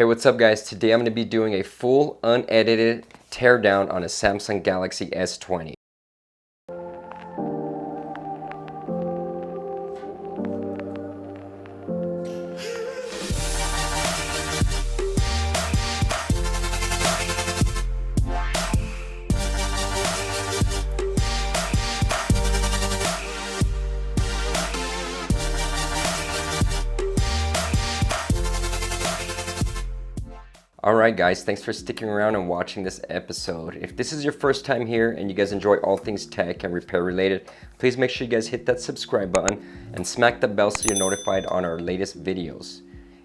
Hey, what's up guys? Today I'm going to be doing a full unedited teardown on a Samsung Galaxy S20. Alright guys, thanks for sticking around and watching this episode. If this is your first time here and you guys enjoy all things tech and repair related, please make sure you guys hit that subscribe button and smack the bell so you're notified on our latest videos.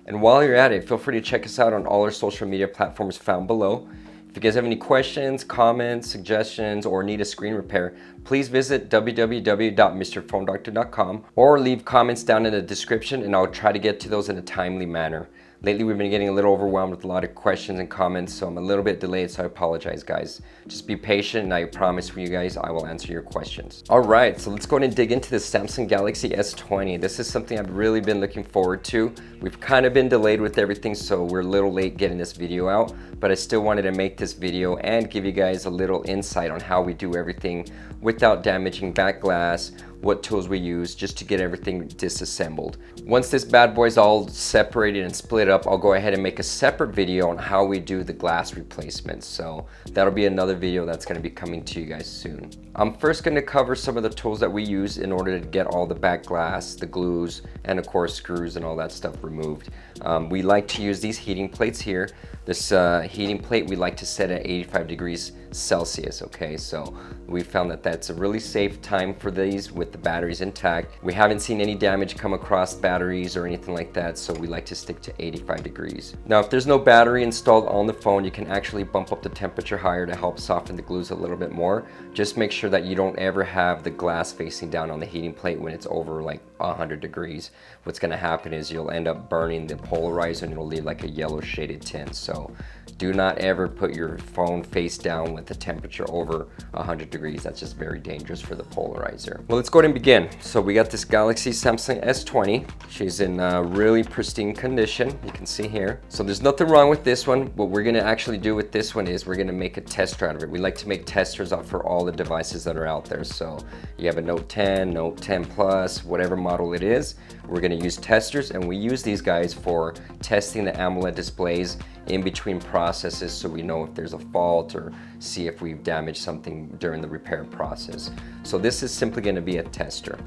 And while you're at it, feel free to check us out on all our social media platforms found below. If you guys have any questions, comments, suggestions, or need a screen repair, please visit www.mrphonedoctor.com or leave comments down in the description and I'll try to get to those in a timely manner. Lately we've been getting a little overwhelmed with a lot of questions and comments, so I'm a little bit delayed, so I apologize guys. Just be patient and I promise for you guys I will answer your questions. Alright, so let's go ahead and dig into the Samsung Galaxy S20. This is something I've really been looking forward to. We've kind of been delayed with everything, so we're a little late getting this video out, but I still wanted to make this video and give you guys a little insight on how we do everything without damaging back glass, what tools we use just to get everything disassembled. Once this bad boy's all separated and split up, I'll go ahead and make a separate video on how we do the glass replacements. So that'll be another video that's going to be coming to you guys soon. I'm first going to cover some of the tools that we use in order to get all the back glass, the glues, and of course screws and all that stuff removed. We like to use these heating plates here. This heating plate we like to set at 85 degrees Celsius, okay? So we found that that's a really safe time for these with the batteries intact. We haven't seen any damage come across batteries or anything like that, so we like to stick to 85 degrees. Now, if there's no battery installed on the phone, you can actually bump up the temperature higher to help soften the glues a little bit more. Just make sure that you don't ever have the glass facing down on the heating plate when it's over like 100 degrees. What's gonna happen is you'll end up burning the polarizer and it'll leave like a yellow shaded tint. So do not ever put your phone face down with the temperature over 100 degrees. That's just very dangerous for the polarizer. Well, let's go ahead and begin. So we got this Galaxy Samsung S20. She's in really pristine condition, you can see here. So there's nothing wrong with this one. What we're gonna actually do with this one is we're gonna make a tester out of it. We like to make testers out for all the devices that are out there. So you have a Note 10, Note 10 Plus, whatever model it is, we're gonna use testers, and we use these guys for testing the AMOLED displays in between processes so we know if there's a fault or see if we've damaged something during the repair process. So this is simply going to be a tester.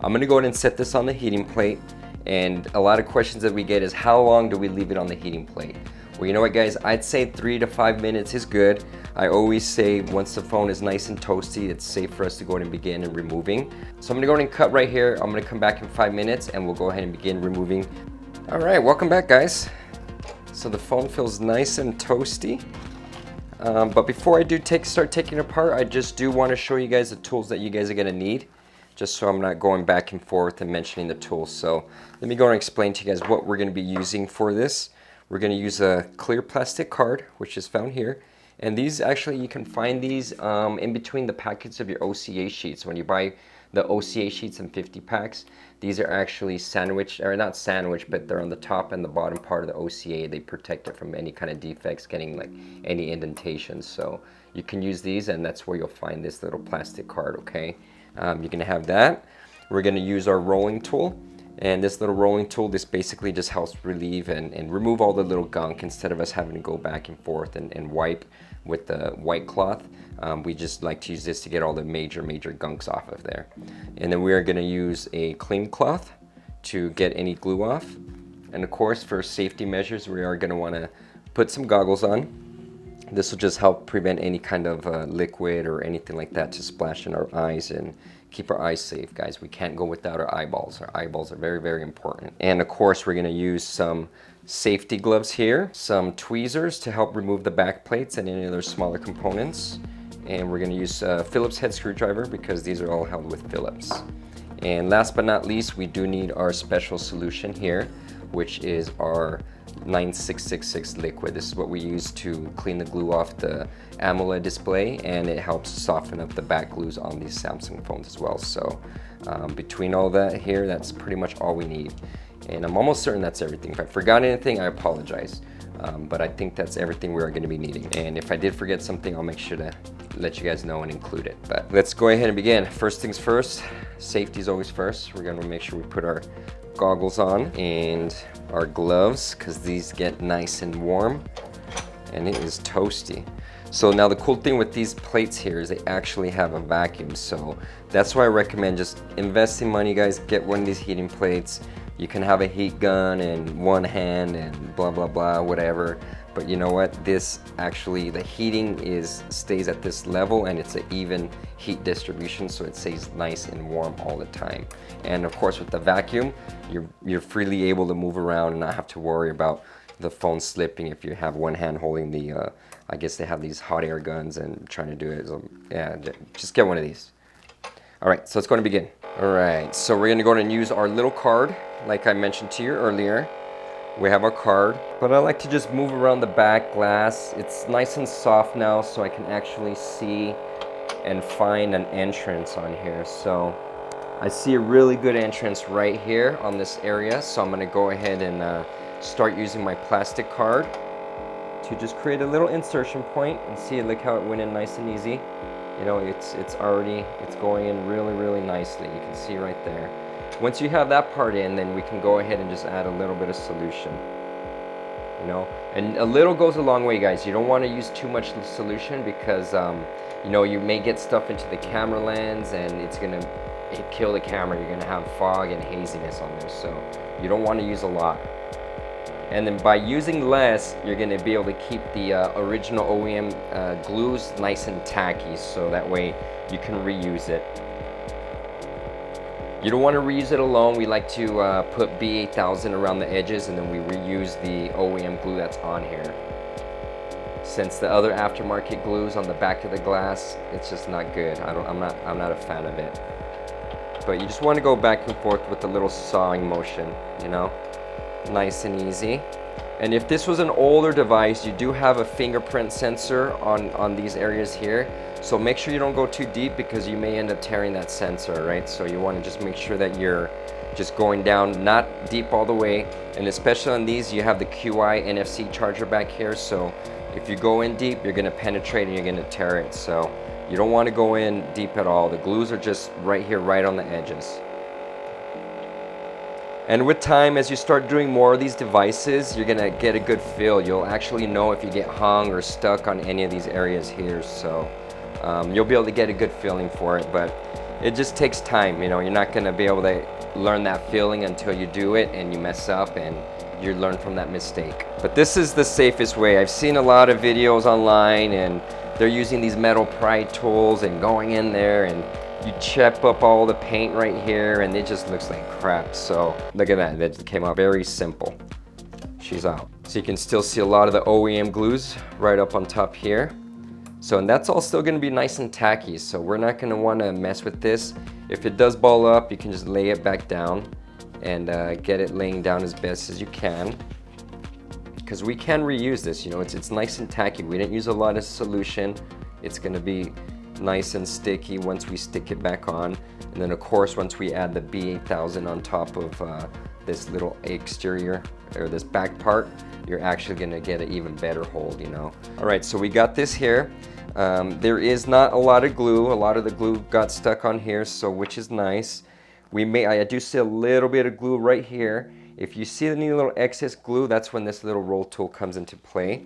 I'm going to go ahead and set this on the heating plate, and a lot of questions that we get is how long do we leave it on the heating plate? Well, you know what guys, I'd say 3 to 5 minutes is good. I always say once the phone is nice and toasty, it's safe for us to go ahead and begin and removing. So I'm going to go ahead and cut right here. I'm going to come back in 5 minutes and we'll go ahead and begin removing. All right, welcome back guys. So the phone feels nice and toasty. But before I do start taking it apart, I just do want to show you guys the tools that you guys are going to need, just so I'm not going back and forth and mentioning the tools. So let me go and explain to you guys what we're going to be using for this. We're going to use a clear plastic card, which is found here. And these actually, you can find these in between the packets of your OCA sheets. When you buy the OCA sheets in 50 packs, these are actually sandwiched, or not sandwiched, but they're on the top and the bottom part of the OCA. They protect it from any kind of defects, getting like any indentations. So you can use these, and that's where you'll find this little plastic card, okay? You're gonna have that. We're gonna use our rolling tool. And this little rolling tool, this basically just helps relieve and remove all the little gunk instead of us having to go back and forth and wipe with the white cloth. We just like to use this to get all the major gunks off of there. And then we are going to use a clean cloth to get any glue off. And of course, for safety measures, we are going to want to put some goggles on. This will just help prevent any kind of liquid or anything like that to splash in our eyes and keep our eyes safe, guys. We can't go without our eyeballs. Our eyeballs are very important. And of course, we're going to use some safety gloves here, some tweezers to help remove the back plates and any other smaller components. And we're going to use a Phillips head screwdriver because these are all held with Phillips. And last but not least, we do need our special solution here, which is our 9666 liquid. This is what we use to clean the glue off the AMOLED display, and it helps soften up the back glues on these Samsung phones as well. So between all that here, that's pretty much all we need. And I'm almost certain that's everything. If I forgot anything, I apologize. But I think that's everything we are going to be needing. And if I did forget something, I'll make sure to let you guys know and include it. But let's go ahead and begin. First things first, safety is always first. We're going to make sure we put our goggles on and our gloves, because these get nice and warm and it is toasty. So now the cool thing with these plates here is they actually have a vacuum. So that's why I recommend just investing money, guys. Get one of these heating plates. You can have a heat gun in one hand and blah, blah, blah, whatever. But you know what? This actually, the heating stays at this level and it's an even heat distribution, so it stays nice and warm all the time. And of course with the vacuum, you're freely able to move around and not have to worry about the phone slipping if you have one hand holding the, I guess they have these hot air guns and trying to do it. So yeah, just get one of these. All right, so it's going to begin. All right, so we're going to go and use our little card, like I mentioned to you earlier. We have our card, but I like to just move around the back glass. It's nice and soft now, so I can actually see and find an entrance on here. So I see a really good entrance right here on this area, so I'm going to go ahead and start using my plastic card to just create a little insertion point. And see, look how it went in nice and easy. You know, it's going in really nicely. You can see right there. Once you have that part in, then we can go ahead and just add a little bit of solution. You know, and a little goes a long way, guys. You don't want to use too much solution because you know, you may get stuff into the camera lens and it's gonna kill the camera. You're gonna have fog and haziness on there, so you don't want to use a lot. And then by using less, you're going to be able to keep the original OEM glues nice and tacky, so that way you can reuse it. You don't want to reuse it alone. We like to put B8000 around the edges, and then we reuse the OEM glue that's on here. Since the other aftermarket glues on the back of the glass, it's just not good. I'm not a fan of it. But you just want to go back and forth with the little sawing motion, you know. Nice and easy. And if this was an older device, you do have a fingerprint sensor on these areas here, so make sure you don't go too deep because you may end up tearing that sensor, right? So you want to just make sure that you're just going down, not deep all the way. And especially on these, you have the QI NFC charger back here, so if you go in deep, you're going to penetrate and you're going to tear it. So you don't want to go in deep at all. The glues are just right here, right on the edges. And with time, as you start doing more of these devices, you're gonna get a good feel. You'll actually know if you get hung or stuck on any of these areas here. So you'll be able to get a good feeling for it, but it just takes time. You know, you're not gonna be able to learn that feeling until you do it and you mess up and you learn from that mistake. But this is the safest way. I've seen a lot of videos online and they're using these metal pry tools and going in there and you chip up all the paint right here and it just looks like crap. So look at that, that came out very simple. She's out. So you can still see a lot of the OEM glues right up on top here. So, and that's all still gonna be nice and tacky, so we're not gonna wanna mess with this. If it does ball up, you can just lay it back down and get it laying down as best as you can. Because we can reuse this, you know, it's nice and tacky. We didn't use a lot of solution. It's gonna be nice and sticky once we stick it back on. And then of course, once we add the B8000 on top of this little exterior or this back part, you're actually gonna get an even better hold, you know. All right, so we got this here. There is not a lot of glue. A lot of the glue got stuck on here, so which is nice. I do see a little bit of glue right here. If you see any little excess glue, that's when this little roll tool comes into play.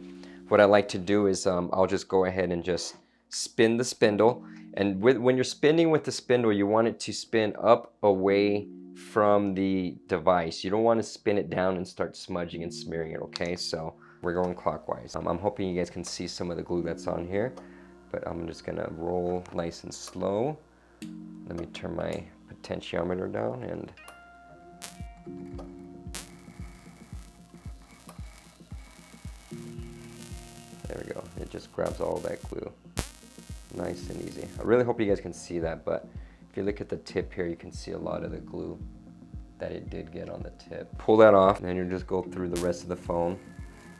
What I like to do is I'll just go ahead and just spin the spindle, and when you're spinning with the spindle, you want it to spin up away from the device. You don't want to spin it down and start smudging and smearing it, okay? So we're going clockwise. I'm hoping you guys can see some of the glue that's on here, but I'm just gonna roll nice and slow. Let me turn my potentiometer down and there we go. It just grabs all that glue. Nice and easy. I really hope you guys can see that, but if you look at the tip here, you can see a lot of the glue that it did get on the tip. Pull that off, and then you just go through the rest of the phone.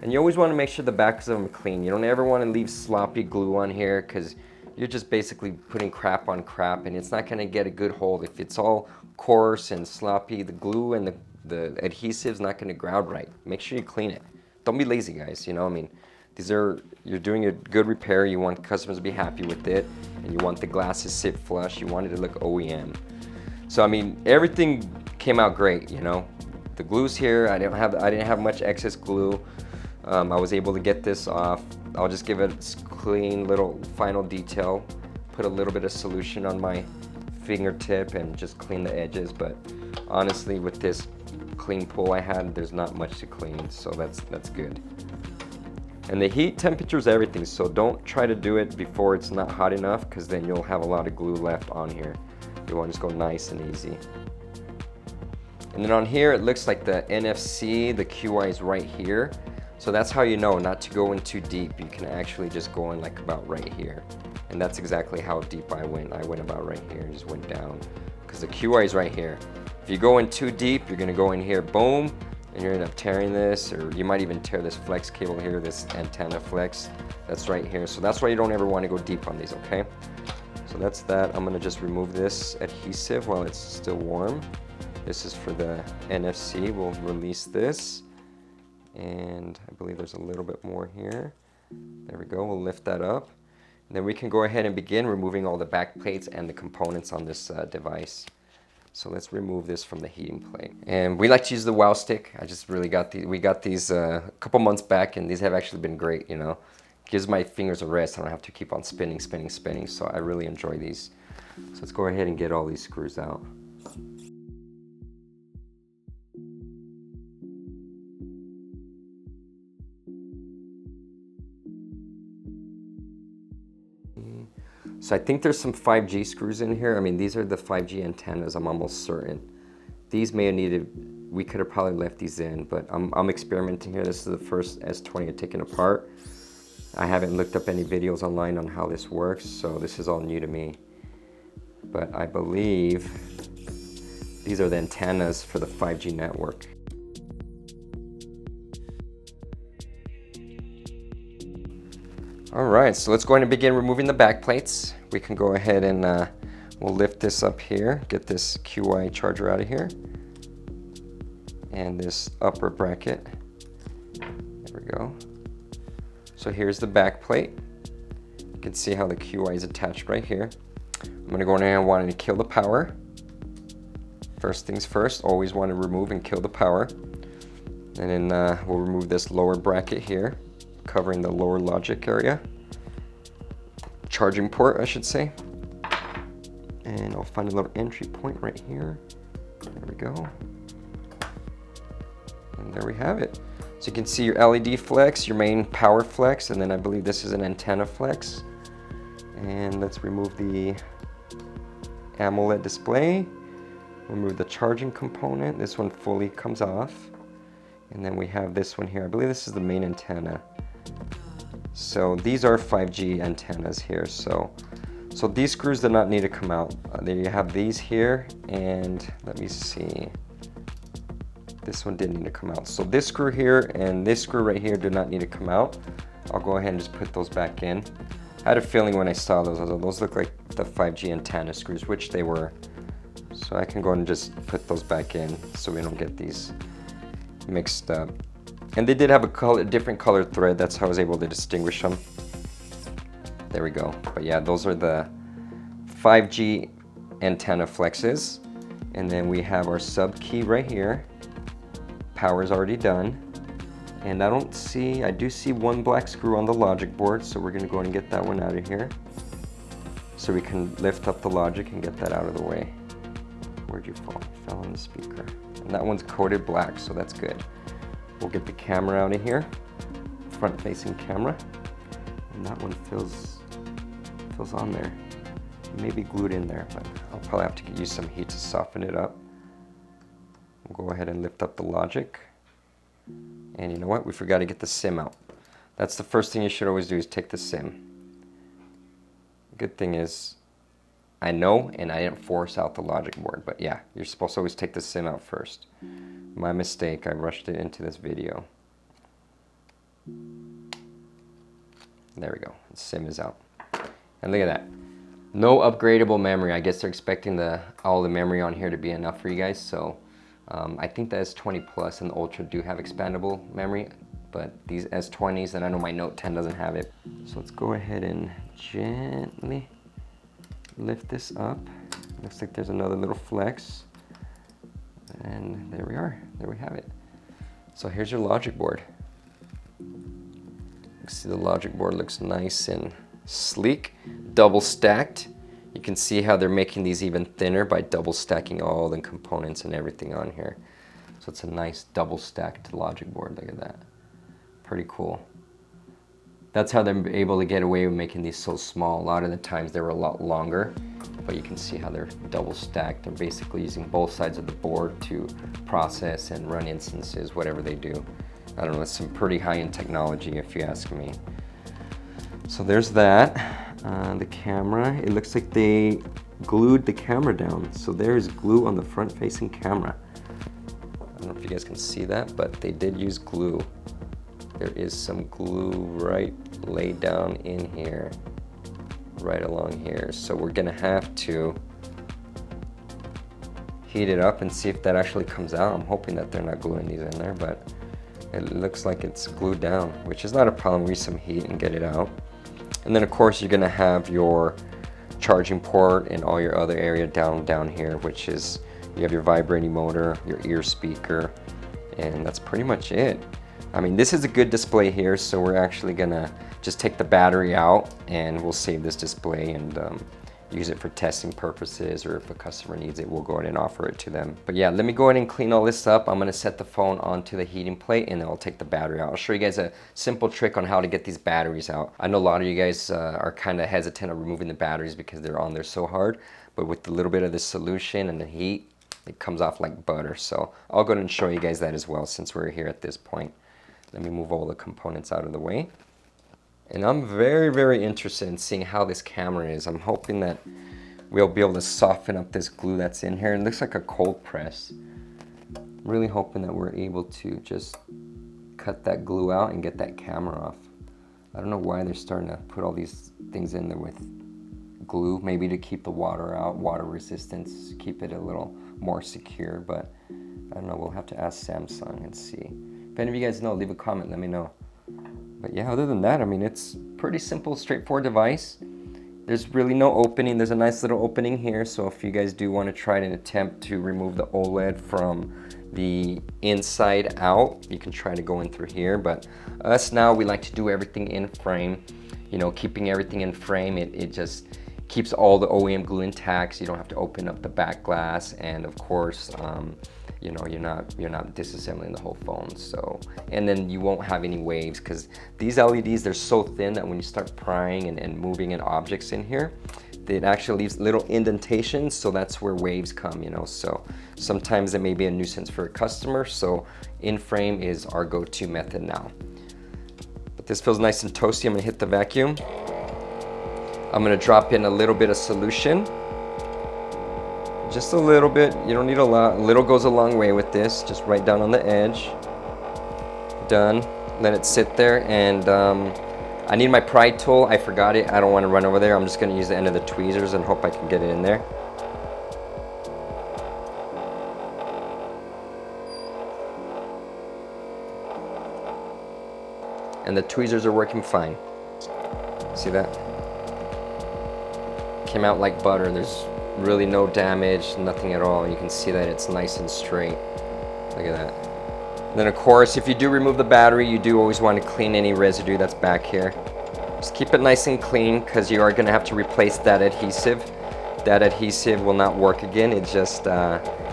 And you always want to make sure the backs of them are clean. You don't ever want to leave sloppy glue on here because you're just basically putting crap on crap, and it's not going to get a good hold. If it's all coarse and sloppy, the glue and the adhesive's not going to ground right. Make sure you clean it. don't be lazy, guys. You know, I mean, you're doing a good repair. You want customers to be happy with it, and you want the glass to sit flush. You want it to look OEM. So I mean, everything came out great. You know, the glue's here. I didn't have much excess glue. I was able to get this off. I'll just give it a clean little final detail. Put a little bit of solution on my fingertip and just clean the edges. But honestly, with this clean pull I had, there's not much to clean, so that's good. And the heat temperature is everything, so don't try to do it before it's not hot enough, because then you'll have a lot of glue left on here. You want to just go nice and easy. And then on here, it looks like the NFC, the QI is right here. So that's how you know not to go in too deep. You can actually just go in like about right here. And that's exactly how deep I went. I went about right here and just went down, because the QI is right here. If you go in too deep, you're gonna go in here, boom, and you're gonna end up tearing this, or you might even tear this flex cable here, this antenna flex, that's right here. So that's why you don't ever wanna go deep on these, okay? So that's that. I'm gonna just remove this adhesive while it's still warm. This is for the NFC. We'll release this. And I believe there's a little bit more here. There we go, we'll lift that up. And then we can go ahead and begin removing all the back plates and the components on this device. So let's remove this from the heating plate. And we like to use the wow stick. I just really got these, we got these a couple months back, and these have actually been great, you know. Gives my fingers a rest. I don't have to keep on spinning, so I really enjoy these. So let's go ahead and get all these screws out. So I think there's some 5G screws in here. I mean, these are the 5G antennas, I'm almost certain. These may have needed, we could have probably left these in, but I'm experimenting here. This is the first S20 I've taken apart. I haven't looked up any videos online on how this works, so this is all new to me. But I believe these are the antennas for the 5G network. All right, so let's go ahead and begin removing the back plates. We can go ahead and we'll lift this up here, get this QI charger out of here, and this upper bracket. There we go. So here's the back plate. You can see how the QI is attached right here. I'm gonna go in here and want to kill the power. First things first, always want to remove and kill the power. And then we'll remove this lower bracket here, covering the lower logic area. Charging port, I should say. And I'll find a little entry point right here. There we go. And there we have it. So you can see your LED flex, your main power flex, and then I believe this is an antenna flex. And let's remove the AMOLED display. Remove the charging component. This one fully comes off. And then we have this one here. I believe this is the main antenna. So these are 5G antennas here. So these screws did not need to come out. There you have these here, and let me see. This one did need to come out. So this screw here and this screw right here did not need to come out. I'll go ahead and just put those back in. I had a feeling when I saw those look like the 5G antenna screws, which they were. So I can go and just put those back in so we don't get these mixed up. And they did have a different colored thread. That's how I was able to distinguish them. There we go. But yeah, those are the 5G antenna flexes. And then we have our sub key right here. Power's already done. And I do see one black screw on the logic board, so we're gonna go ahead and get that one out of here. So we can lift up the logic and get that out of the way. Where'd you fall? You fell on the speaker. And that one's coated black, so that's good. We'll get the camera out of here, front-facing camera. And that one feels on there. Maybe glued in there, but I'll probably have to use some heat to soften it up. We'll go ahead and lift up the logic. And you know what? We forgot to get the SIM out. That's the first thing you should always do, is take the SIM. Good thing is, I know, and I didn't force out the logic board, but yeah, you're supposed to always take the SIM out first. My mistake, I rushed it into this video. There we go, the SIM is out. And look at that. No upgradable memory. I guess they're expecting all the memory on here to be enough for you guys, so I think the S20 Plus and the Ultra do have expandable memory, but these S20s, and I know my Note 10 doesn't have it. So let's go ahead and gently lift this up. Looks like there's another little flex. And there we are, there we have it. So here's your logic board. You see the logic board looks nice and sleek, double stacked. You can see how they're making these even thinner by double stacking all the components and everything on here. So it's a nice double stacked logic board, look at that. Pretty cool. That's how they're able to get away with making these so small. A lot of the times they were a lot longer, but you can see how they're double stacked. They're basically using both sides of the board to process and run instances, whatever they do. I don't know, it's some pretty high-end technology if you ask me. So there's that. The camera, it looks like they glued the camera down. So there's glue on the front-facing camera. I don't know if you guys can see that, but they did use glue. There is some glue right laid down in here, right along here. So we're gonna have to heat it up and see if that actually comes out. I'm hoping that they're not gluing these in there, but it looks like it's glued down, which is not a problem. We use some heat and get it out. And then of course you're gonna have your charging port and all your other area down here, which is, you have your vibrating motor, your ear speaker, and that's pretty much it. I mean, this is a good display here, so we're actually gonna just take the battery out and we'll save this display and use it for testing purposes, or if a customer needs it, we'll go ahead and offer it to them. But yeah, let me go ahead and clean all this up. I'm gonna set the phone onto the heating plate and then I'll take the battery out. I'll show you guys a simple trick on how to get these batteries out. I know a lot of you guys are kind of hesitant of removing the batteries because they're on there so hard, but with a little bit of the solution and the heat, it comes off like butter. So I'll go ahead and show you guys that as well since we're here at this point. Let me move all the components out of the way. And I'm very, very interested in seeing how this camera is. I'm hoping that we'll be able to soften up this glue that's in here. It looks like a cold press. I'm really hoping that we're able to just cut that glue out and get that camera off. I don't know why they're starting to put all these things in there with glue, maybe to keep the water out, water resistance, keep it a little more secure, but I don't know, we'll have to ask Samsung and see. If any of you guys know, leave a comment, let me know. But yeah, other than that, I mean, it's pretty simple, straightforward device. There's really no opening. There's a nice little opening here, so if you guys do want to try an attempt to remove the OLED from the inside out, you can try to go in through here. But us now, we like to do everything in frame. You know, keeping everything in frame, it just keeps all the OEM glue intact, so you don't have to open up the back glass, and of course, you know, you're not disassembling the whole phone. So, and then you won't have any waves, because these LEDs, they're so thin that when you start prying and moving in objects in here, it actually leaves little indentations, so that's where waves come, you know. So sometimes it may be a nuisance for a customer, so in frame is our go-to method now. But this feels nice and toasty. I'm gonna hit the vacuum. I'm gonna drop in a little bit of solution. Just a little bit, you don't need a lot. A little goes a long way with this. Just right down on the edge. Done. Let it sit there, and I need my pry tool. I forgot it. I don't want to run over there. I'm just going to use the end of the tweezers and hope I can get it in there. And the tweezers are working fine. See that? Came out like butter. There's really no damage, nothing at all. You can see that it's nice and straight. Look at that. And then of course, if you do remove the battery, you do always want to clean any residue that's back here. Just keep it nice and clean, because you are going to have to replace that adhesive. That adhesive will not work again. It just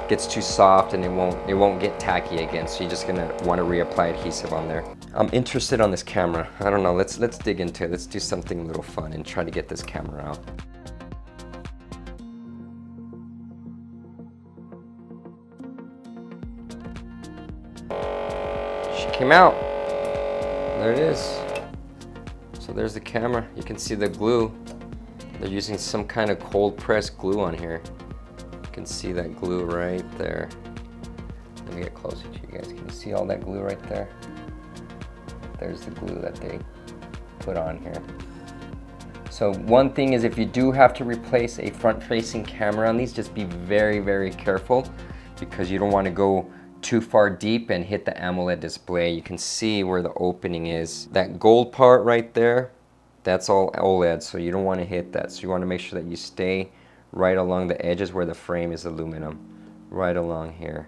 gets too soft and it won't get tacky again. So you're just going to want to reapply adhesive on there. I'm interested on this camera. I don't know. Let's dig into it. Let's do something a little fun and try to get this camera out. Came out. There it is. So there's the camera. You can see the glue. They're using some kind of cold press glue on here. You can see that glue right there. Let me get closer to you guys. Can you see all that glue right there? There's the glue that they put on here. So one thing is, if you do have to replace a front-facing camera on these, just be very, very careful, because you don't want to go too far deep and hit the AMOLED display. You can see where the opening is. That gold part right there, that's all OLED, so you don't want to hit that. So you want to make sure that you stay right along the edges where the frame is aluminum, right along here.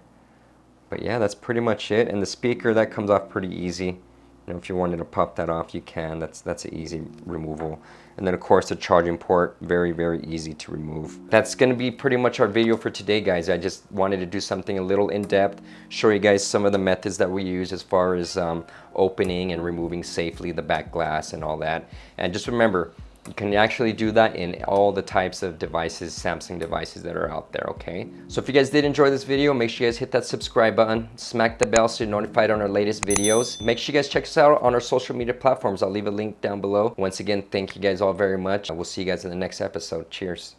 But yeah, that's pretty much it. And the speaker, that comes off pretty easy. You know, if you wanted to pop that off, you can. That's an easy removal. And then of course the charging port, very, very easy to remove. That's gonna be pretty much our video for today, guys. I just wanted to do something a little in-depth, show you guys some of the methods that we use as far as opening and removing safely the back glass and all that. And just remember, you can actually do that in all the types of devices, Samsung devices that are out there, okay? So if you guys did enjoy this video, make sure you guys hit that subscribe button, smack the bell so you're notified on our latest videos. Make sure you guys check us out on our social media platforms. I'll leave a link down below. Once again, thank you guys all very much. We'll see you guys in the next episode. Cheers.